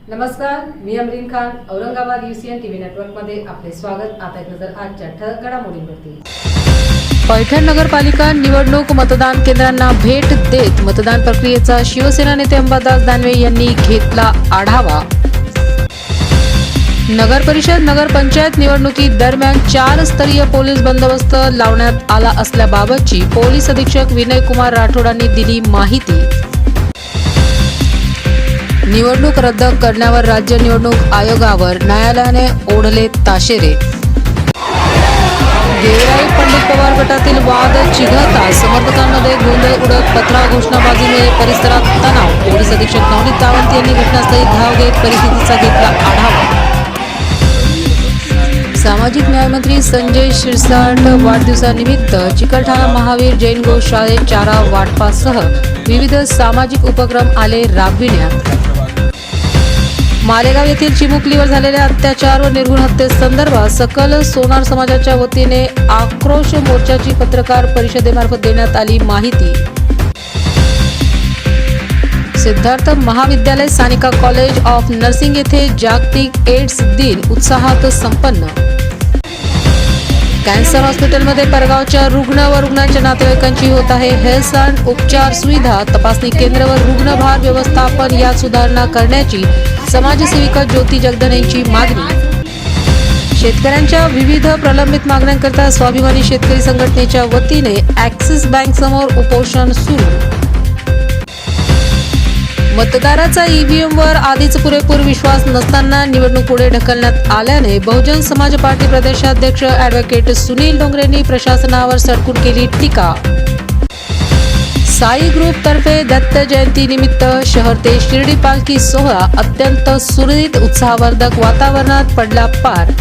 नमस्कार, मी Amreen Khan. Aurangabad UCN TV नेटवर्कमध्ये आपले स्वागत. आता एक नजर आजच्या ठळक घडामोडींवरती. पैठण नगरपालिका निवडणूक मतदान केंद्रांना भेट देत मतदान प्रक्रियेचा शिवसेना नेते अंबादास दानवे यांनी घेतला आढावा. नगर परिषद नगर पंचायत निवडणुकी दरम्यान 4 स्तरीय पोलीस बंदोबस्त लावण्यात आला असल्याबाबतची पोलीस अधीक्षक विनय कुमार राठोडांनी दिली माहिती. निवडणूक रद्द करण्यावर राज्य निवडणूक आयोगावर न्यायालयाने ओढले ताशेरे. गेवराई पंडित पवार गटातील वाद चिघळता समर्थकांमध्ये गोंधळ उडत पथराव घोषणाबाजीमुळे परिसरात तणाव. पोलीस अधीक्षक नवनीत सावंत यांनी घटनास्थळी धाव घेत परिस्थितीचा घेतला आढावा. सामाजिक न्याय मंत्री संजय शिरसाट वाढदिवसानिमित्त चिकलठाणा महावीर जैन गोशाळेत चारा वाटपासह विविध सामाजिक उपक्रम आले राबविण्यात. मालेगाव येथील चिमुकलीवर झालेल्या अत्याचार व निर्घृण हत्येसंदर्भात सकल सोनार समाजाच्या वतीने आक्रोश मोर्चाची पत्रकार परिषदेमार्फत देण्यात आली माहिती. सिद्धार्थ महाविद्यालय सानिका कॉलेज ऑफ नर्सिंग येथे जागतिक एड्स दिन उत्साहात संपन्न. कॅन्सर हॉस्पिटलमध्ये परगावच्या रुग्ण व रुग्णांच्या नातेवाईकांची होत आहे हेळसांड. उपचार सुविधा तपासणी केंद्र व रुग्णभार व्यवस्थापन यात सुधारणा करण्याची समाजसेविका ज्योती जगदन यांची मागणी. शेतकऱ्यांच्या विविध प्रलंबित मागण्यांकरता स्वाभिमानी शेतकरी संघटनेच्या वतीने ॲक्सिस बँक समोर उपोषण सुरू. मतदाराचा ईव्हीएमवर आधीच पुरेपूर विश्वास नसताना निवडणूक पुढे ढकलण्यात आल्याने बहुजन समाज पार्टी प्रदेशाध्यक्ष ॲडव्होकेट सुनील डोंगरेंनी प्रशासनावर सडकून केली टीका. साई ग्रुप तर्फे दत्त जयंती निमित्त शहर ते शिर्डी पालखी सोहळा अत्यंत सुरळीत उत्साहवर्धक वातावरणात पडला पार.